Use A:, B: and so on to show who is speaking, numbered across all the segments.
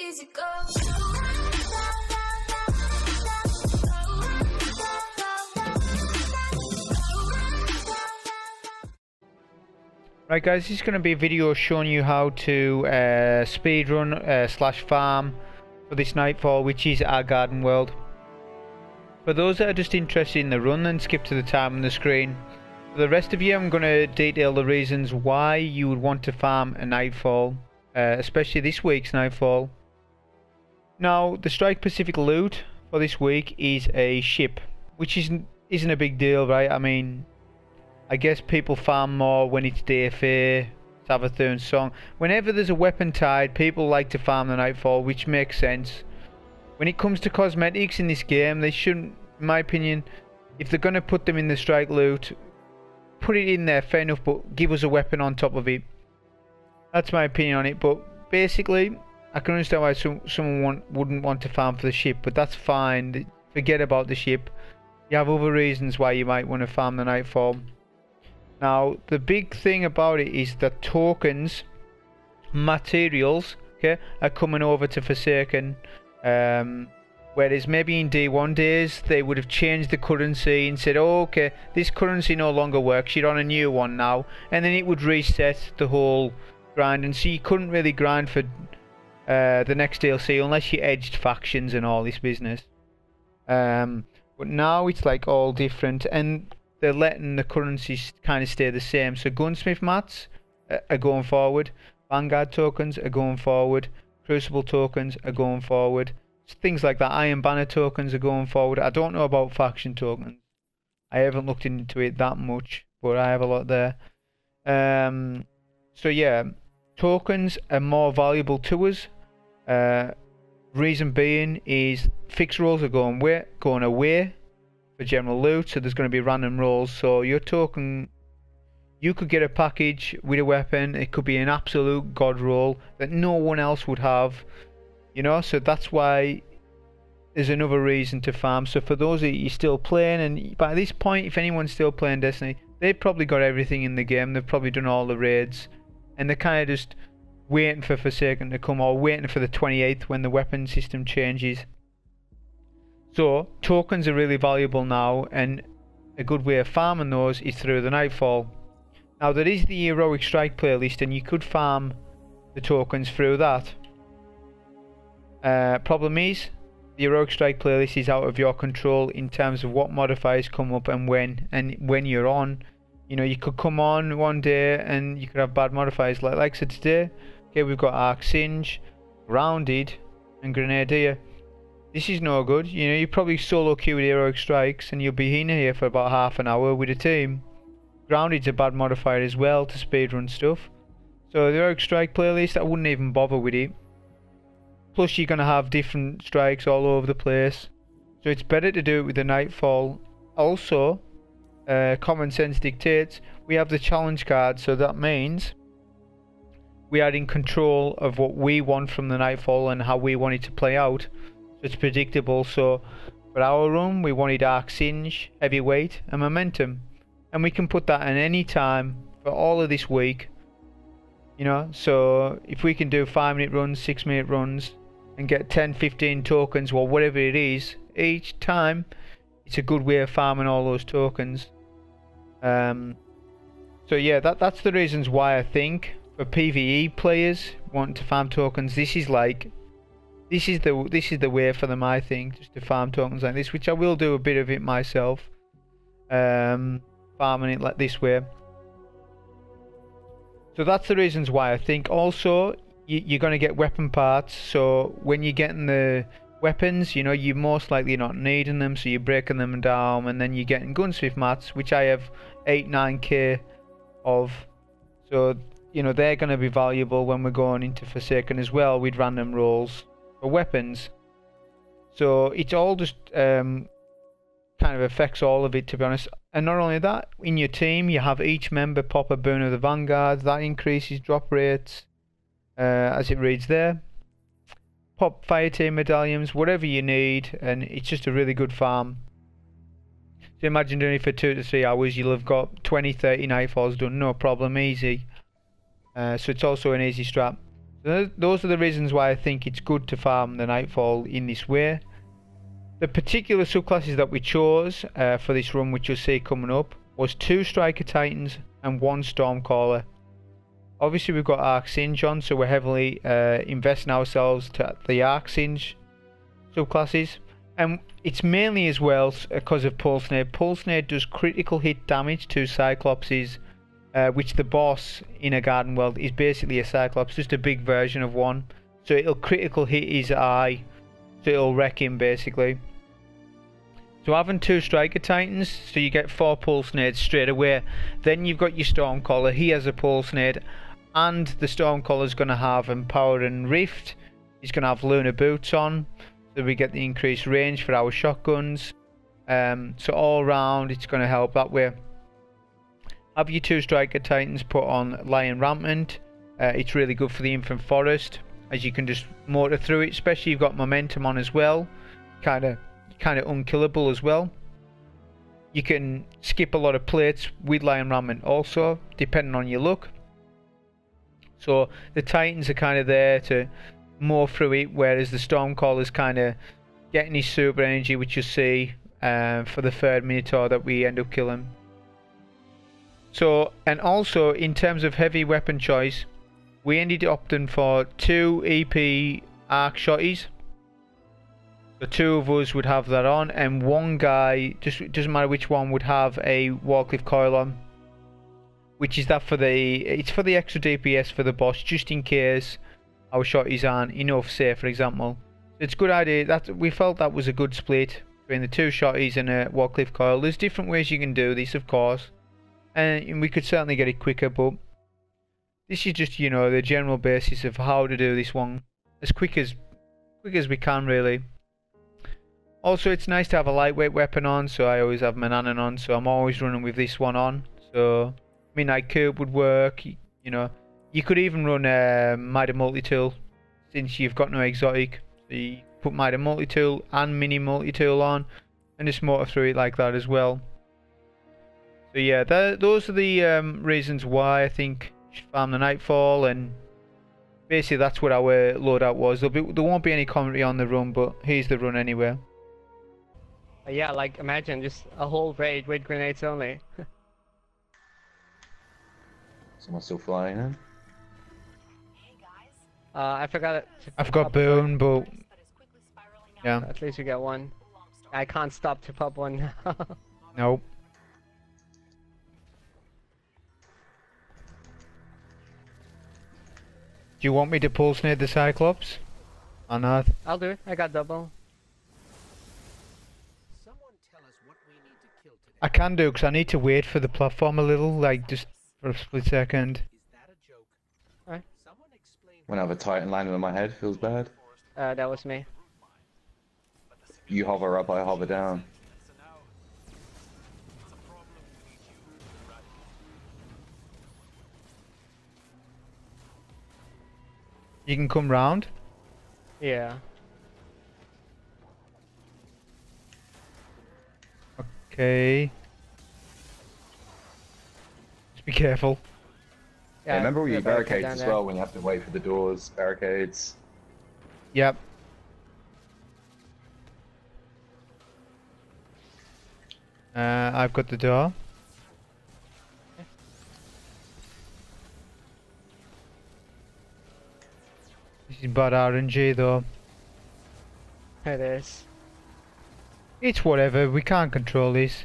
A: easy go.
B: Right guys, this is going to be a video showing you how to speedrun slash farm for this Nightfall, which is our garden world. For those that are just interested in the run, then skip to the time on the screen. For the rest of you, I'm going to detail the reasons why you would want to farm a Nightfall, especially this week's Nightfall. Now, the Strike Pacific loot for this week is a ship, which isn't a big deal, right? I mean, I guess people farm more when it's DFA, Savathun Song. Whenever there's a weapon tied, people like to farm the Nightfall, which makes sense. When it comes to cosmetics in this game, they shouldn't, in my opinion, if they're going to put them in the strike loot, put it in there, fair enough, but give us a weapon on top of it. That's my opinion on it, but basically, I can understand why someone wouldn't want to farm for the ship, but that's fine. Forget about the ship. You have other reasons why you might want to farm the Nightfall. Now, the big thing about it is that tokens, materials, okay, are coming over to Forsaken. Whereas maybe in D1 days, they would have changed the currency and said, oh, okay, this currency no longer works, you're on a new one now. And then it would reset the whole grind. And so you couldn't really grind for the next DLC unless you edged factions and all this business. But now it's like all different. And they're letting the currencies kind of stay the same. So Gunsmith mats are going forward. Vanguard tokens are going forward. Crucible tokens are going forward. Things like that. Iron Banner tokens are going forward. I don't know about faction tokens. I haven't looked into it that much, but I have a lot there. So yeah, tokens are more valuable to us. Reason being is fixed rolls are going away for general loot, so there's going to be random rolls. So your token, you could get a package with a weapon, it could be an absolute god roll that no one else would have, you know. So that's why there's another reason to farm. So for those of you still playing, and by this point if anyone's still playing Destiny, they've probably got everything in the game, they've probably done all the raids, and they're kind of just waiting for Forsaken to come, or waiting for the 28th when the weapon system changes. So tokens are really valuable now, and a good way of farming those is through the Nightfall. Now there is the Heroic Strike playlist, and you could farm the tokens through that. Problem is, the Heroic Strike playlist is out of your control in terms of what modifiers come up and when you're on. You know, you could come on one day and you could have bad modifiers, like so today. Okay, we've got Arc Singe, Grounded, and Grenadier. This is no good. You know, you probably solo queue with Heroic Strikes and you'll be in here for about half an hour with a team. Grounded's a bad modifier as well to speedrun stuff. So the Heroic Strike playlist, I wouldn't even bother with it. Plus you're going to have different strikes all over the place. So it's better to do it with the Nightfall. Also, common sense dictates, we have the challenge card, so that means we are in control of what we want from the Nightfall and how we want it to play out. So it's predictable. So for our run, we wanted Arc Singe, Heavyweight, and Momentum. And we can put that in any time for all of this week. You know, so if we can do 5-minute runs, 6-minute runs, and get 10, 15 tokens, or whatever it is, each time, it's a good way of farming all those tokens. So yeah, that's the reasons why I think for PvE players wanting to farm tokens, this is the way for them, I think, just to farm tokens like this, which I will do a bit of it myself, farming it like this way. So that's the reasons why I think. Also, you're going to get weapon parts, so when you're getting the weapons, you know, you're most likely not needing them, so you're breaking them down, and then you're getting Gunsmith mats, which I have 8-9k of. So, you know, they're going to be valuable when we're going into Forsaken as well with random rolls for weapons. So it's all just kind of affects all of it, to be honest. And not only that, in your team you have each member pop a boon of the Vanguard. That increases drop rates, as it reads there. Pop Fireteam medallions, whatever you need, and it's just a really good farm. So imagine doing it for 2 to 3 hours, you'll have got 20-30 Nightfalls done, no problem, easy. So it's also an easy strat. So those are the reasons why I think it's good to farm the Nightfall in this way. The particular subclasses that we chose for this run, which you'll see coming up, was 2 Striker Titans and 1 Stormcaller. Obviously we've got Arc Singe on, so we're heavily investing ourselves to the Arc Singe subclasses. And it's mainly as well because of Pulse Nade. Pulse Nade does critical hit damage to Cyclopses, which the boss in a Garden World is basically a Cyclops, just a big version of one. So it'll critical hit his eye, so it'll wreck him basically. So having 2 Striker Titans, so you get 4 Pulse Nades straight away. Then you've got your Stormcaller, he has a Pulse Nade, and the Stormcaller's going to have Empower and Rift. He's going to have Lunar Boots on, so we get the increased range for our shotguns. So all round it's going to help that way. Have your 2 Striker Titans put on Lion Rampant. It's really good for the Infant Forest, as you can just motor through it, especially you've got momentum on as well. Kind of unkillable as well. You can skip a lot of plates with Lion Rampant also, depending on your luck. So the Titans are kind of there to mow through it, whereas the Stormcaller is kind of getting his super energy, which you see for the 3rd Minotaur that we end up killing. So, and also in terms of heavy weapon choice, we ended up opting for 2 EP arc shotties. So 2 of us would have that on, and 1 guy, just it doesn't matter which one, would have a Warcliffe coil on, which is that for it's for the extra DPS for the boss, just in case our shotties aren't enough, say for example. So it's a good idea. That we felt that was a good split between the 2 shotties and a Warcliffe coil. There's different ways you can do this, of course, and we could certainly get it quicker, but this is just, you know, the general basis of how to do this one as quick as we can, really. Also, it's nice to have a lightweight weapon on, so I always have Manannan on, so I'm always running with this one on. So Midnight Curb would work, you know. You could even run Mitre Multi-Tool, since you've got no exotic. So you put Mitre Multi-Tool and Mini Multi-Tool on, and just motor through it like that as well. So yeah, those are the reasons why I think you should farm the Nightfall, and basically that's what our loadout was. There won't be any commentary on the run, but here's the run anyway.
A: Yeah, like imagine just a whole raid with grenades only.
C: Someone still flying in?
A: I forgot it.
B: I've got boon, but yeah.
A: At least you get 1. I can't stop to pop 1 now.
B: Nope. Do you want me to pulse near the Cyclops? Or not?
A: I'll do it. I got double.
B: I can do, because I need to wait for the platform a little, like just for a split second.
A: Alright.
C: When I have a Titan landing on my head, feels bad.
A: That was me.
C: You hover up, I hover down.
B: You can come round.
A: Yeah.
B: Okay. Just be careful.
C: Yeah, remember all your barricades as
A: there.
C: well when you have to wait for the doors, barricades.
B: Yep. I've got the door. This is bad RNG though.
A: It is.
B: It's whatever, we can't control this.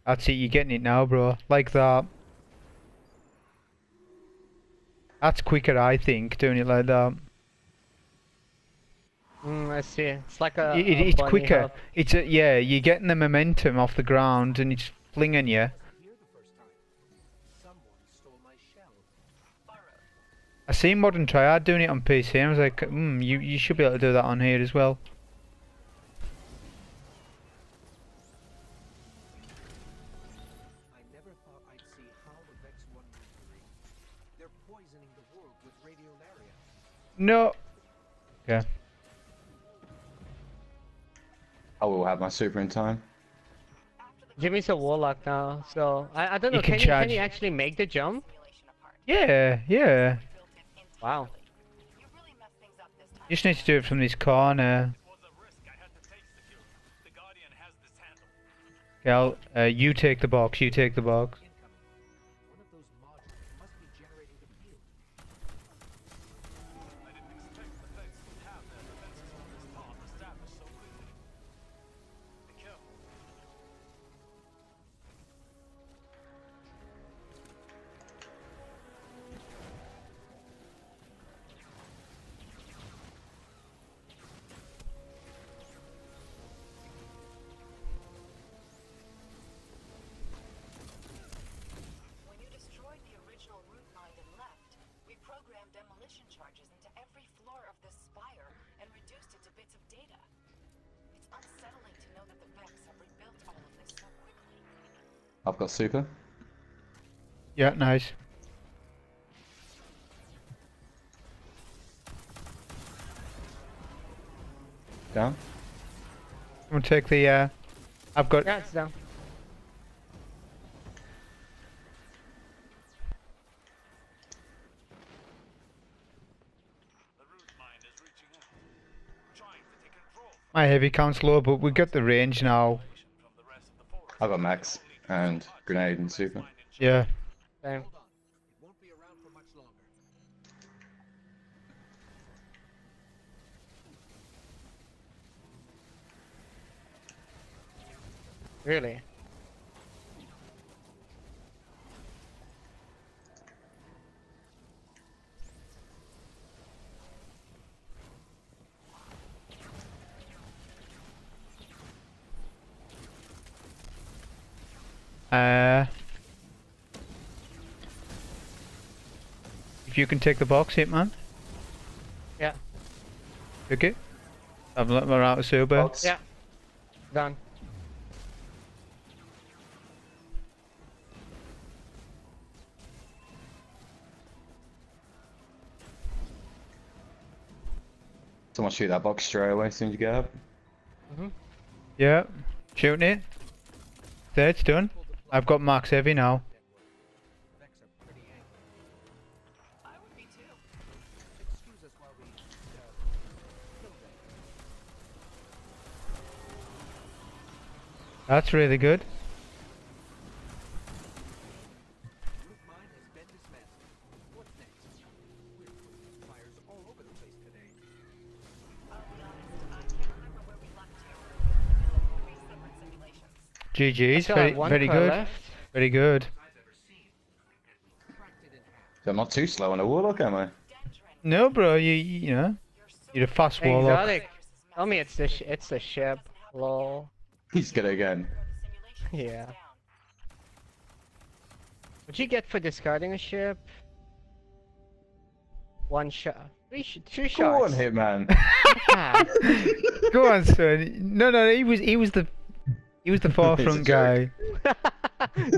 B: That's it, you're getting it now, bro. Like that. That's quicker, I think, doing it like that.
A: I see. It's like a.
B: It's
A: bunny
B: quicker.
A: hop.
B: It's yeah, you're getting the momentum off the ground and it's flinging you. I seen Modern Triad doing it on PC and I was like, you should be able to do that on here as well.
D: I never thought I'd see how the Vex 1 usury. They're poisoning the world with radiolaria.
B: No. Okay.
C: I will have my super in time.
A: Jimmy's a warlock now, so I don't know.
B: You can
A: Can
B: charge.
A: you actually make the jump?
B: Yeah, yeah.
A: Wow.
B: You just need to do it from this corner. Okay, you take the box, you take the box.
D: One of those modules must be generating the field.
E: I didn't expect the Vex would have their defenses on this path established so quickly. Be careful.
F: When you destroyed the original root mind and left, we programmed demolition charges into every floor of this spire and reduced it to bits of data. It's unsettling to know that the Vex have rebuilt all of this so quickly.
C: I've got super.
B: Yeah, nice.
C: Down.
B: I'm gonna take the, I've got...
A: Yeah, it's down.
E: The root mind is reaching out, trying to take control
B: My heavy count's low, but we got the range now.
E: from the rest of the forest.
C: I got max and grenade and super.
B: Yeah.
A: Same.
D: Hold on. It won't be around for much longer.
A: Really?
B: If you can take the box, Hitman.
A: Yeah.
B: Took it. I've let my out of super.
C: Box.
A: Yeah. Done.
C: Someone shoot that box straight away as soon as you get up.
B: Yeah. Shooting it. There, it's done. I've got max heavy now.
D: Vex are pretty angry.
F: I would be too.
D: Excuse us while we kill them.
B: That's really good.
D: Root mine has been dismantled. What's next? We're putting fires all over the place today.
F: I'll be honest, I can't remember where we left you. Three separate simulations.
B: GG's.
A: Still
B: Very,
A: have one
B: very
A: coil
B: good.
A: left.
B: Very good.
D: I've ever seen. And we cracked it in half.
C: So I'm not too slow on a warlock, am I?
F: Dendron,
B: No, bro. You know,
F: you're so
B: you're a fast warlock.
A: Exotic. Tell me it's the ship. Lol.
C: He's good again.
A: Yeah. What'd you get for discarding a ship? One shot. Two
C: Go
A: shots.
C: on, Hitman.
A: Ah,
B: Go on, son. No, he was the forefront guy.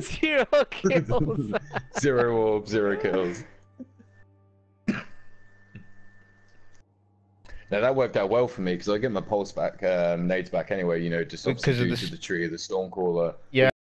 A: 0 kills.
C: 0 orb, 0 kills. Now that worked out well for me because I get my pulse back, nades back anyway. You know, just
B: Because of
C: due
B: the
C: to the tree of the Stormcaller.
B: Yeah.